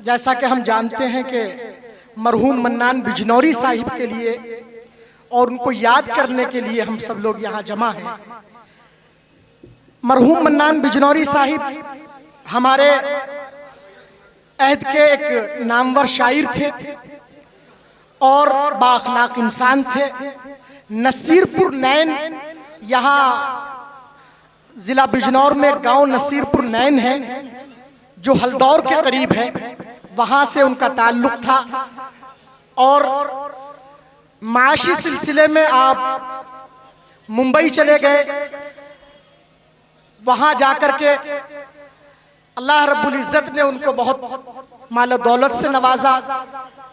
जैसा कि हम जानते हैं कि मरहूम मन्नान बिजनौरी साहिब के लिए और उनको याद करने के लिए हम सब लोग यहाँ जमा हैं। मरहूम मन्नान बिजनौरी साहिब हमारे अहद के एक नामवर शायर थे और बाअखलाक इंसान थे। नसीरपुर नैन, यहाँ ज़िला बिजनौर में गांव नसीरपुर नैन है जो हल्दौर के करीब है, वहाँ से उनका ताल्लुक़ था। और माशी सिलसिले में आप मुंबई चले गए, वहाँ जाकर के अल्लाह रब्बुल इज़्ज़त ने उनको बहुत माल दौलत से नवाजा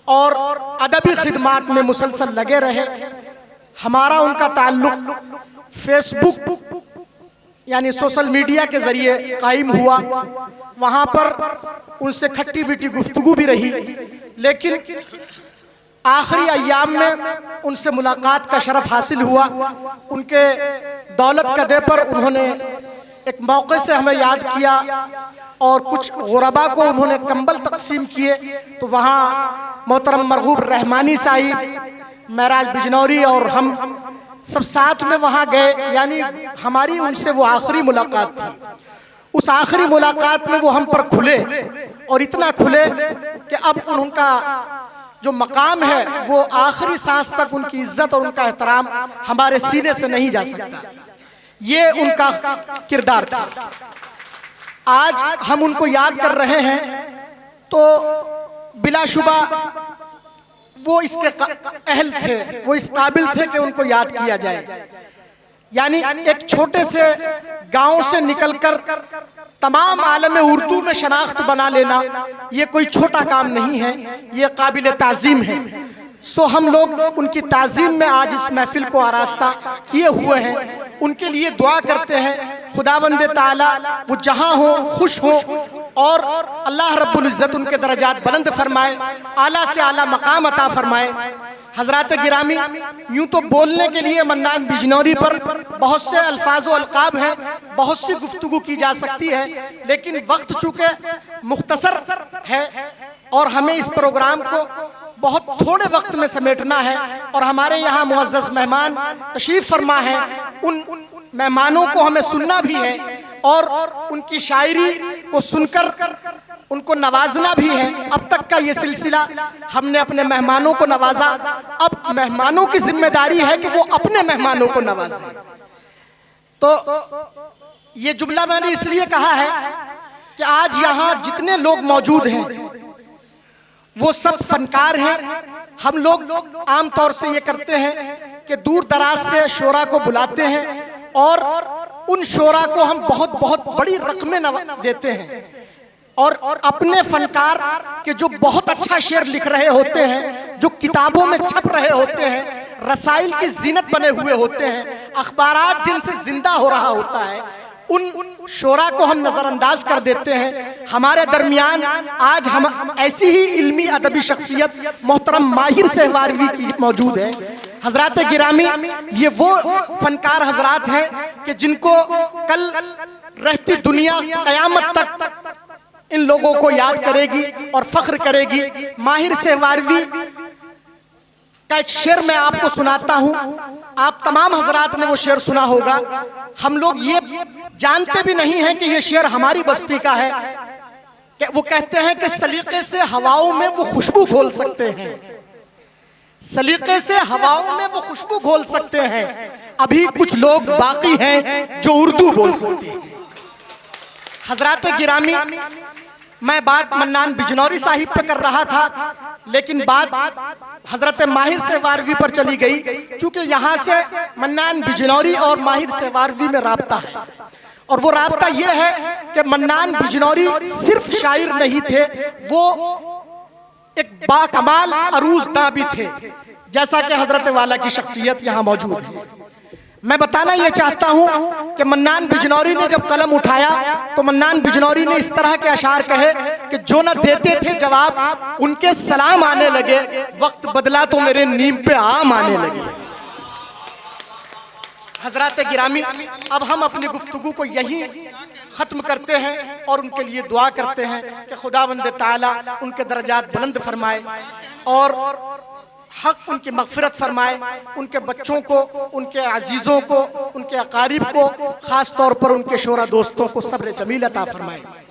और अदबी खिदमात में मुसलसल लगे रहे। हमारा उनका ताल्लुक़ फेसबुक यानी सोशल मीडिया के ज़रिए कायम हुआ। वहाँ पर उनसे खट्टी मीठी गुफ्तगू भी रही, लेकिन आखिरी अय्याम में उनसे मुलाकात का शरफ हासिल हुआ। उनके दौलत कदे पर उन्होंने एक मौके से हमें याद किया और कुछ गुरबा को उन्होंने कंबल तकसीम किए। तो वहाँ मोहतरम मरगूब रहमानी साहिब, महराज बिजनौरी और हम सब साथ में वहाँ गए, यानी हमारी उनसे वो आखिरी मुलाकात थी। उस आखिरी मुलाकात में वो हम पर खुले और इतना खुले कि अब उनका जो मकाम है वो आखिरी सांस तक उनकी इज्जत और उनका एहतराम हमारे सीने से नहीं जा सकता। ये उनका किरदार था। आज हम उनको याद कर रहे हैं तो बिलाशुबा वो इसके अहल थे, वो इस काबिल थे कि उनको याद किया जाए। यानी एक छोटे से गांव से निकलकर तमाम आलम उर्दू में शनाख्त बना लेना ये कोई छोटा काम नहीं है, ये काबिल ताज़ीम है। सो हम लोग उनकी ताज़ीम में आज इस महफिल को आरास्ता किए हुए हैं। उनके लिए दुआ करते हैं खुदावंद ताला वो जहाँ हो खुश हो और अल्लाह रब्बुल इज़्ज़त उनके दरजात बुलंद फरमाए, आला से आला मकाम अता फरमाए। हज़रात गिरामी, यूँ तो बोलने के लिए मन्नान बिजनौरी पर बहुत से अल्फाज व अलकाब हैं, बहुत सी गुफ्तगू की जा सकती है, लेकिन वक्त चूँकि मुख्तसर है और हमें इस प्रोग्राम को बहुत थोड़े वक्त में समेटना है और हमारे यहाँ मुअज़्ज़ज़ मेहमान तशरीफ़ फरमा है, उन मेहमानों को हमें सुनना भी है और उनकी शायरी को सुनकर उनको नवाजना भी है। अब तक का ये सिलसिला हमने अपने मेहमानों को नवाजा, अब मेहमानों की जिम्मेदारी है कि वो अपने मेहमानों को नवाजें। तो ये जुमला मैंने इसलिए कहा है कि आज यहाँ जितने लोग मौजूद हैं वो सब फनकार हैं। हम लोग आम तौर से ये करते हैं कि दूर दराज से शोरा को बुलाते हैं और उन शोरा को हम बहुत बहुत बड़ी रकमें देते हैं और अपने फनकार के जो बहुत अच्छा शेर लिख रहे होते हैं, जो किताबों में छप रहे होते हैं, रसाइल की जीनत बने हुए होते हैं, अखबारात जिनसे जिंदा हो रहा होता है, उन शोरा को हम नज़रअंदाज कर देते हैं। हमारे दरमियान आज हम ऐसी ही इल्मी अदबी शख्सियत मोहतरम माहिर सहवारवी की मौजूद है। हज़रात गिरामी, ये वो फनकार हजरात हैं कि जिनको कल रहती दुनिया क़यामत तक इन लोगों को याद करेगी और फख्र करेगी। माहिर सहवारवी का एक शेर मैं आपको सुनाता हूँ, आप तमाम हजरात ने वो शेर सुना होगा। हम लोग ये जानते भी नहीं हैं कि ये शेर हमारी बस्ती का है। कि वो कहते हैं कि सलीके से हवाओं में वो खुशबू घोल सकते हैं, सलीके से हवाओं में वो खुशबू घोल सकते हैं। अभी कुछ लोग बाकी हैं जो उर्दू बोल सकते हैं। हजरात गिरामी, मैं बात मन्नान बिजनौरी साहिब पे कर रहा था, लेकिन बात हजरत माहिर सहवारवी पर चली गई, क्योंकि यहाँ से मन्नान बिजनौरी और माहिर सहवारवी में राब्ता है। और वो राब्ता ये है कि मन्नान बिजनौरी सिर्फ शायर नहीं थे, वो एक बाकमाल अरूज़दा भी थे, जैसा कि हजरत वाला की शख्सियत यहाँ मौजूद है। मैं बताना ये चाहता हूँ कि मन्नान बिजनौरी ने जब कलम उठाया तो मन्नान बिजनौरी ने इस तरह के अशार कहे कि जो न देते थे जवाब उनके सलाम आने लगे, वक्त बदला तो मेरे नीम पे आम आने लगे। हजरात गिरामी, अब हम अपनी गुफ्तगू को यहीं ख़त्म करते हैं और उनके लिए दुआ करते हैं कि खुदावंद ताला उनके दर्जात बुलंद फरमाए और हक उनकी मग़फ़िरत फरमाए, उनके बच्चों को, उनके अजीज़ों को, उनके अकारीब को, ख़ास तौर पर उनके शोरा दोस्तों को सब्र जमील अता फरमाए।